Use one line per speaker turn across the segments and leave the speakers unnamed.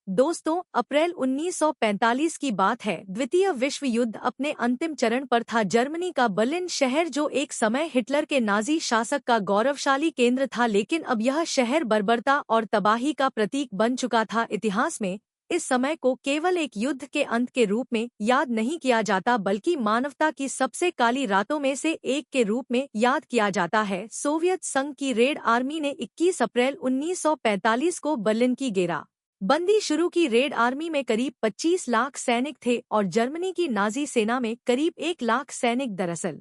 दोस्तों, अप्रैल 1945 की बात है। द्वितीय विश्व युद्ध अपने अंतिम चरण पर था। जर्मनी का बर्लिन शहर, जो एक समय हिटलर के नाजी शासक का गौरवशाली केंद्र था, लेकिन अब यह शहर बर्बरता और तबाही का प्रतीक बन चुका था। इतिहास में इस समय को केवल एक युद्ध के अंत के रूप में याद नहीं किया जाता, बल्कि मानवता की सबसे काली रातों में से एक के रूप में याद किया जाता है। सोवियत संघ की रेड आर्मी ने 21 अप्रैल 1945 को बर्लिन की घेरा बंदी शुरू की। रेड आर्मी में करीब 25 लाख सैनिक थे और जर्मनी की नाजी सेना में करीब 1 लाख सैनिक। दरअसल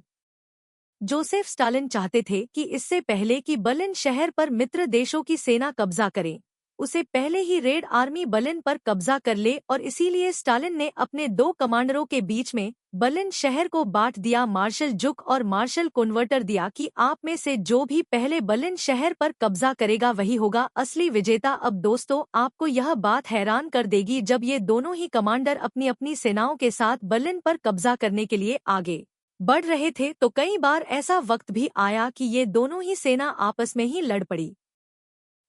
जोसेफ स्टालिन चाहते थे कि इससे पहले कि बर्लिन शहर पर मित्र देशों की सेना कब्जा करे, उसे पहले ही रेड आर्मी बर्लिन पर कब्जा कर ले, और इसीलिए स्टालिन ने अपने दो कमांडरों के बीच में बर्लिन शहर को बांट दिया, मार्शल जुक और मार्शल कन्वर्टर दिया, कि आप में से जो भी पहले बर्लिन शहर पर कब्जा करेगा वही होगा असली विजेता। अब दोस्तों, आपको यह बात हैरान कर देगी, जब ये दोनों ही कमांडर अपनी अपनी सेनाओं के साथ बर्लिन पर कब्जा करने के लिए आगे बढ़ रहे थे, तो कई बार ऐसा वक्त भी आया कि ये दोनों ही सेना आपस में ही लड़ पड़ी।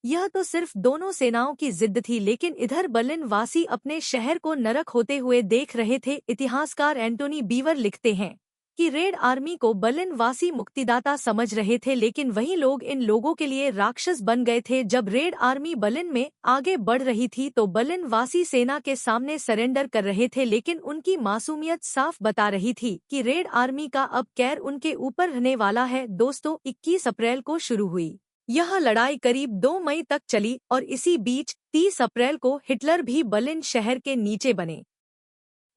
यह तो सिर्फ दोनों सेनाओं की जिद थी, लेकिन इधर बर्लिन वासी अपने शहर को नरक होते हुए देख रहे थे। इतिहासकार एंटोनी बीवर लिखते हैं कि रेड आर्मी को बर्लिन वासी मुक्तिदाता समझ रहे थे, लेकिन वही लोग इन लोगों के लिए राक्षस बन गए थे। जब रेड आर्मी बर्लिन में आगे बढ़ रही थी तो बर्लिन वासी सेना के सामने सरेंडर कर रहे थे, लेकिन उनकी मासूमियत साफ बता रही थी कि रेड आर्मी का अब कहर उनके ऊपर रहने वाला है। दोस्तों, 21 अप्रैल को शुरू हुई यह लड़ाई करीब 2 मई तक चली, और इसी बीच 30 अप्रैल को हिटलर भी बर्लिन शहर के नीचे बने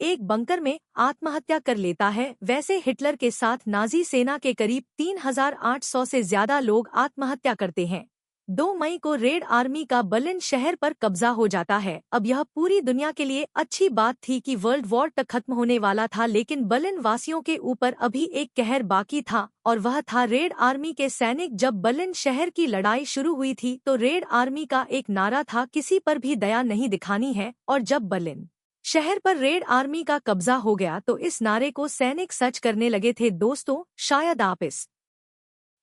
एक बंकर में आत्महत्या कर लेता है। वैसे हिटलर के साथ नाजी सेना के करीब 3,800 से ज्यादा लोग आत्महत्या करते हैं। 2 मई को रेड आर्मी का बर्लिन शहर पर कब्जा हो जाता है। अब यह पूरी दुनिया के लिए अच्छी बात थी कि वर्ल्ड वॉर तक खत्म होने वाला था, लेकिन बर्लिन वासियों के ऊपर अभी एक कहर बाकी था, और वह था रेड आर्मी के सैनिक। जब बर्लिन शहर की लड़ाई शुरू हुई थी तो रेड आर्मी का एक नारा था, किसी पर भी दया नहीं दिखानी है। और जब बर्लिन शहर पर रेड आर्मी का कब्जा हो गया तो इस नारे को सैनिक सच करने लगे थे। दोस्तों, शायद आप इस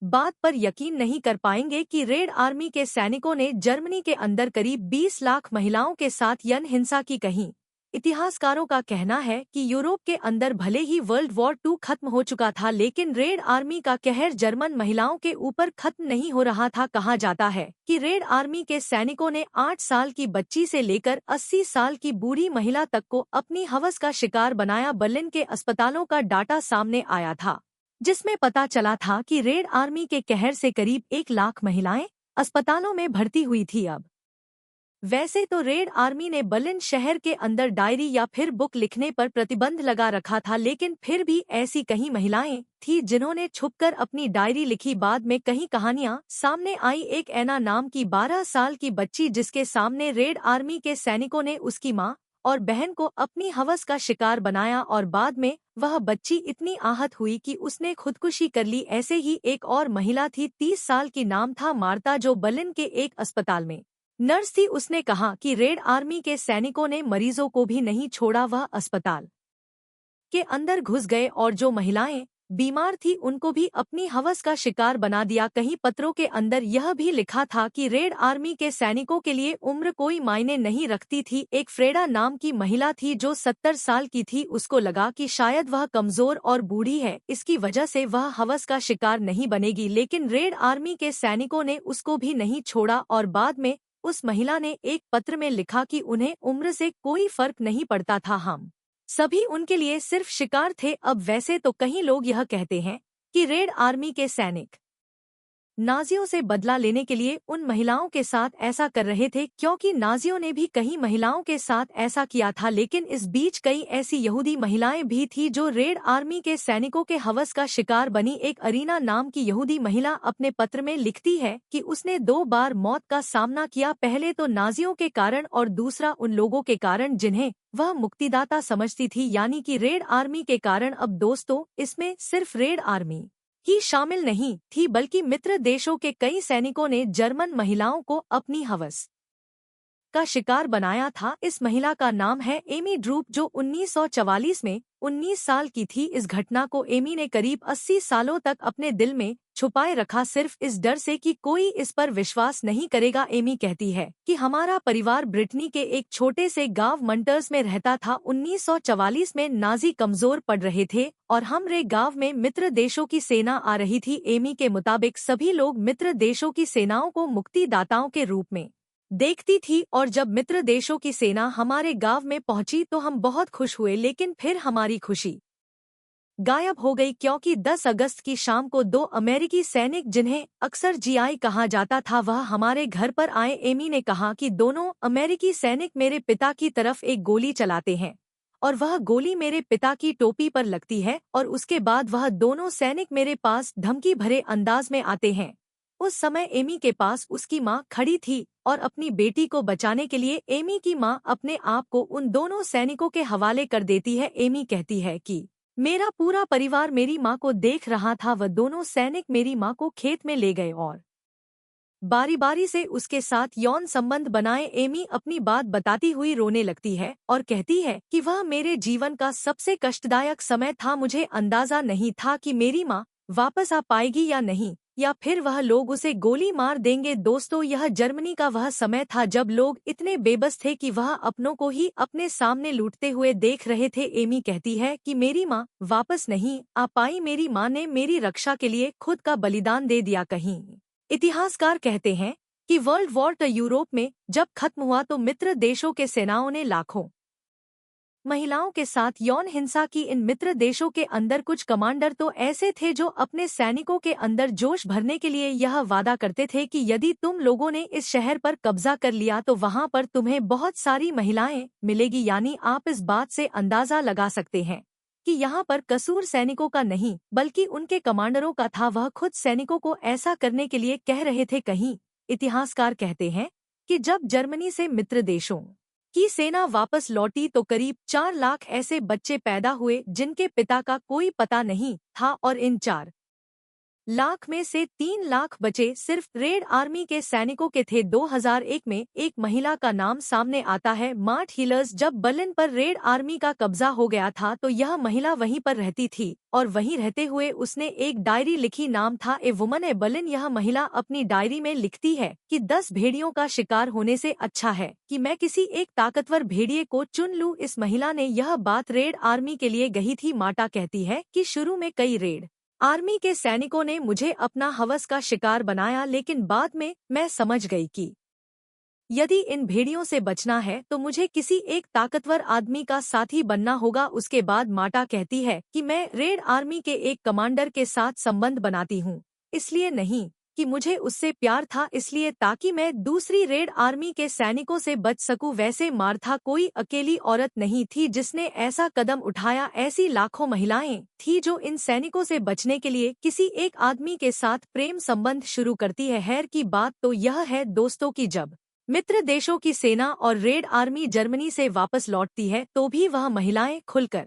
बात पर यकीन नहीं कर पाएंगे कि रेड आर्मी के सैनिकों ने जर्मनी के अंदर करीब 20 लाख महिलाओं के साथ यौन हिंसा की। कहीं इतिहासकारों का कहना है कि यूरोप के अंदर भले ही वर्ल्ड वॉर 2 खत्म हो चुका था, लेकिन रेड आर्मी का कहर जर्मन महिलाओं के ऊपर खत्म नहीं हो रहा था। कहा जाता है कि रेड आर्मी के सैनिकों ने 8 साल की बच्ची से लेकर 80 साल की बूढ़ी महिला तक को अपनी हवस का शिकार बनाया। बर्लिन के अस्पतालों का डाटा सामने आया था, जिसमें पता चला था कि रेड आर्मी के कहर से करीब 1 लाख महिलाएं अस्पतालों में भर्ती हुई थी। अब वैसे तो रेड आर्मी ने बर्लिन शहर के अंदर डायरी या फिर बुक लिखने पर प्रतिबंध लगा रखा था, लेकिन फिर भी ऐसी कई महिलाएं थी जिन्होंने छुपकर अपनी डायरी लिखी। बाद में कई कहानियां सामने आई। एक ऐना नाम की 12 साल की बच्ची, जिसके सामने रेड आर्मी के सैनिकों ने उसकी मां और बहन को अपनी हवस का शिकार बनाया, और बाद में वह बच्ची इतनी आहत हुई कि उसने खुदकुशी कर ली। ऐसे ही एक और महिला थी, 30 साल की, नाम था मार्ता, जो बर्लिन के एक अस्पताल में नर्स थी। उसने कहा कि रेड आर्मी के सैनिकों ने मरीजों को भी नहीं छोड़ा, वह अस्पताल के अंदर घुस गए और जो महिलाएं बीमार थी उनको भी अपनी हवस का शिकार बना दिया। कहीं पत्रों के अंदर यह भी लिखा था कि रेड आर्मी के सैनिकों के लिए उम्र कोई मायने नहीं रखती थी। एक फ्रेडा नाम की महिला थी जो 70 साल की थी। उसको लगा कि शायद वह कमजोर और बूढ़ी है, इसकी वजह से वह हवस का शिकार नहीं बनेगी, लेकिन रेड आर्मी के सैनिकों ने उसको भी नहीं छोड़ा। और बाद में उस महिला ने एक पत्र में लिखा कि उन्हें उम्र से कोई फर्क नहीं पड़ता था, हम सभी उनके लिए सिर्फ शिकार थे। अब वैसे तो कई लोग यह कहते हैं कि रेड आर्मी के सैनिक नाजियों से बदला लेने के लिए उन महिलाओं के साथ ऐसा कर रहे थे, क्योंकि नाजियों ने भी कई महिलाओं के साथ ऐसा किया था। लेकिन इस बीच कई ऐसी यहूदी महिलाएं भी थी जो रेड आर्मी के सैनिकों के हवस का शिकार बनी। एक अरीना नाम की यहूदी महिला अपने पत्र में लिखती है कि उसने 2 बार मौत का सामना किया, पहले तो नाजियों के कारण और दूसरा उन लोगों के कारण जिन्हें वह मुक्तिदाता समझती थी, यानी कि रेड आर्मी के कारण। अब दोस्तों, इसमें सिर्फ रेड आर्मी ही शामिल नहीं थी, बल्कि मित्र देशों के कई सैनिकों ने जर्मन महिलाओं को अपनी हवस का शिकार बनाया था। इस महिला का नाम है एमी ड्रूप, जो 1944 में 19 साल की थी। इस घटना को एमी ने करीब 80 सालों तक अपने दिल में छुपाए रखा, सिर्फ इस डर से कि कोई इस पर विश्वास नहीं करेगा। एमी कहती है कि हमारा परिवार ब्रिटनी के एक छोटे से गांव मंटर्स में रहता था। 1944 में नाजी कमजोर पड़ रहे थे और हमरे गांव में मित्र देशों की सेना आ रही थी। एमी के मुताबिक सभी लोग मित्र देशों की सेनाओं को मुक्तिदाताओं के रूप में देखती थी और जब मित्र देशों की सेना हमारे गांव में पहुंची तो हम बहुत खुश हुए, लेकिन फिर हमारी खुशी गायब हो गई, क्योंकि 10 अगस्त की शाम को 2 अमेरिकी सैनिक, जिन्हें अक्सर जीआई कहा जाता था, वह हमारे घर पर आए। एमी ने कहा कि दोनों अमेरिकी सैनिक मेरे पिता की तरफ एक गोली चलाते हैं और वह गोली मेरे पिता की टोपी पर लगती है और उसके बाद वह दोनों सैनिक मेरे पास धमकी भरे अंदाज में आते हैं। उस समय एमी के पास उसकी माँ खड़ी थी और अपनी बेटी को बचाने के लिए एमी की माँ अपने आप को उन दोनों सैनिकों के हवाले कर देती है। एमी कहती है कि मेरा पूरा परिवार मेरी माँ को देख रहा था। वह दोनों सैनिक मेरी माँ को खेत में ले गए और बारी बारी से उसके साथ यौन संबंध बनाए। एमी अपनी बात बताती हुई रोने लगती है और कहती है कि वह मेरे जीवन का सबसे कष्टदायक समय था। मुझे अंदाजा नहीं था कि मेरी माँ वापस आ पाएगी या नहीं, या फिर वह लोग उसे गोली मार देंगे। दोस्तों, यह जर्मनी का वह समय था जब लोग इतने बेबस थे कि वह अपनों को ही अपने सामने लूटते हुए देख रहे थे। एमी कहती है कि मेरी माँ वापस नहीं आ पाई। मेरी माँ ने मेरी रक्षा के लिए खुद का बलिदान दे दिया। कहीं इतिहासकार कहते हैं कि वर्ल्ड वॉर यूरोप में जब खत्म हुआ तो मित्र देशों के सेनाओं ने लाखों महिलाओं के साथ यौन हिंसा की। इन मित्र देशों के अंदर कुछ कमांडर तो ऐसे थे जो अपने सैनिकों के अंदर जोश भरने के लिए यह वादा करते थे कि यदि तुम लोगों ने इस शहर पर कब्जा कर लिया तो वहां पर तुम्हें बहुत सारी महिलाएं मिलेगी। यानी आप इस बात से अंदाजा लगा सकते हैं कि यहाँ पर कसूर सैनिकों का नहीं बल्कि उनके कमांडरों का था। वह खुद सैनिकों को ऐसा करने के लिए कह रहे थे। कहीं इतिहासकार कहते हैं कि जब जर्मनी से मित्र देशों की सेना वापस लौटी तो करीब 4 लाख ऐसे बच्चे पैदा हुए जिनके पिता का कोई पता नहीं था और इन 4 लाख में से 3 लाख बच्चे सिर्फ रेड आर्मी के सैनिकों के थे। 2001 में एक महिला का नाम सामने आता है, मार्ट हीलर्स। जब बर्लिन पर रेड आर्मी का कब्जा हो गया था तो यह महिला वहीं पर रहती थी और वहीं रहते हुए उसने एक डायरी लिखी, नाम था ए वुमन ए बर्लिन। यह महिला अपनी डायरी में लिखती है कि 10 भेड़ियों का शिकार होने से अच्छा है कि मैं किसी एक ताकतवर भेड़िए को चुन लूं। इस महिला ने यह बात रेड आर्मी के लिए कही थी। माटा कहती है कि शुरू में कई रेड आर्मी के सैनिकों ने मुझे अपना हवस का शिकार बनाया, लेकिन बाद में मैं समझ गई कि यदि इन भेड़ियों से बचना है तो मुझे किसी एक ताकतवर आदमी का साथी बनना होगा। उसके बाद माटा कहती है कि मैं रेड आर्मी के एक कमांडर के साथ संबंध बनाती हूँ, इसलिए नहीं कि मुझे उससे प्यार था, इसलिए ताकि मैं दूसरी रेड आर्मी के सैनिकों से बच सकूं। वैसे मार्था कोई अकेली औरत नहीं थी जिसने ऐसा कदम उठाया। ऐसी लाखों महिलाएं थी जो इन सैनिकों से बचने के लिए किसी एक आदमी के साथ प्रेम संबंध शुरू करती है। हैर की बात तो यह है दोस्तों कि जब मित्र देशों की सेना और रेड आर्मी जर्मनी से वापस लौटती है तो भी वह महिलाएं खुलकर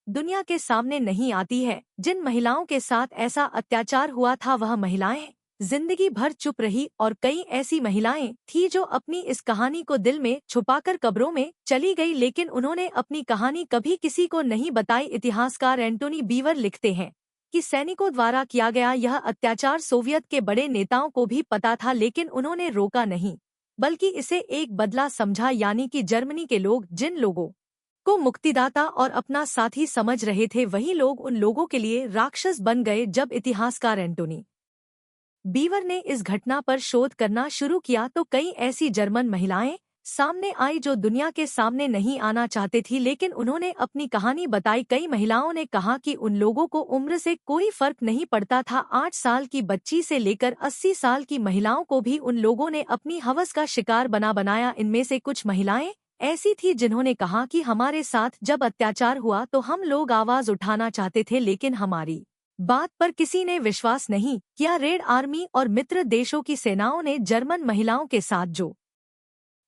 दुनिया के सामने नहीं आती है। जिन महिलाओं के साथ ऐसा अत्याचार हुआ था वह महिलाएं जिंदगी भर चुप रही और कई ऐसी महिलाएं थी जो अपनी इस कहानी को दिल में छुपाकर कब्रों में चली गई, लेकिन उन्होंने अपनी कहानी कभी किसी को नहीं बताई। इतिहासकार एंटोनी बीवर लिखते हैं कि सैनिकों द्वारा किया गया यह अत्याचार सोवियत के बड़े नेताओं को भी पता था, लेकिन उन्होंने रोका नहीं बल्कि इसे एक बदला समझा। यानी कि जर्मनी के लोग जिन लोगों को मुक्तिदाता और अपना साथी समझ रहे थे वही लोग उन लोगों के लिए राक्षस बन गए। जब इतिहासकार एंटोनी बीवर ने इस घटना पर शोध करना शुरू किया तो कई ऐसी जर्मन महिलाएं सामने आई जो दुनिया के सामने नहीं आना चाहते थी, लेकिन उन्होंने अपनी कहानी बताई। कई महिलाओं ने कहा कि उन लोगों को उम्र से कोई फर्क नहीं पड़ता था। 8 साल की बच्ची से लेकर 80 साल की महिलाओं को भी उन लोगों ने अपनी हवस का शिकार बनाया। इनमें से कुछ महिलाएं ऐसी थी जिन्होंने कहा कि हमारे साथ जब अत्याचार हुआ तो हम लोग आवाज उठाना चाहते थे, लेकिन हमारी बात पर किसी ने विश्वास नहीं किया। रेड आर्मी और मित्र देशों की सेनाओं ने जर्मन महिलाओं के साथ जो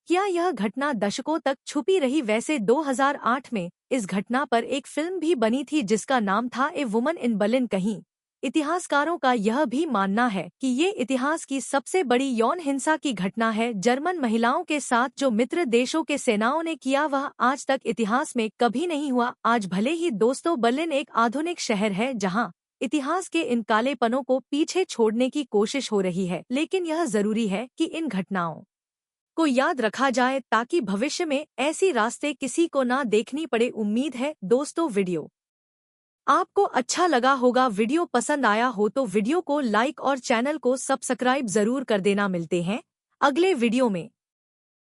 किया यह घटना दशकों तक छुपी रही। वैसे 2008 में इस घटना पर एक फिल्म भी बनी थी जिसका नाम था ए वुमन इन बर्लिन। कहीं इतिहासकारों का यह भी मानना है कि ये इतिहास की सबसे बड़ी यौन हिंसा की घटना है। जर्मन महिलाओं के साथ जो मित्र देशों के सेनाओं ने किया वह आज तक इतिहास में कभी नहीं हुआ। आज भले ही दोस्तों बर्लिन एक आधुनिक शहर है जहां इतिहास के इन कालेपनों को पीछे छोड़ने की कोशिश हो रही है, लेकिन यह जरूरी है कि इन घटनाओं को याद रखा जाए ताकि भविष्य में ऐसी रास्ते किसी को ना देखनी पड़े। उम्मीद है दोस्तों वीडियो आपको अच्छा लगा होगा। वीडियो पसंद आया हो तो वीडियो को लाइक और चैनल को सब्सक्राइब जरूर कर देना। मिलते हैं अगले वीडियो में।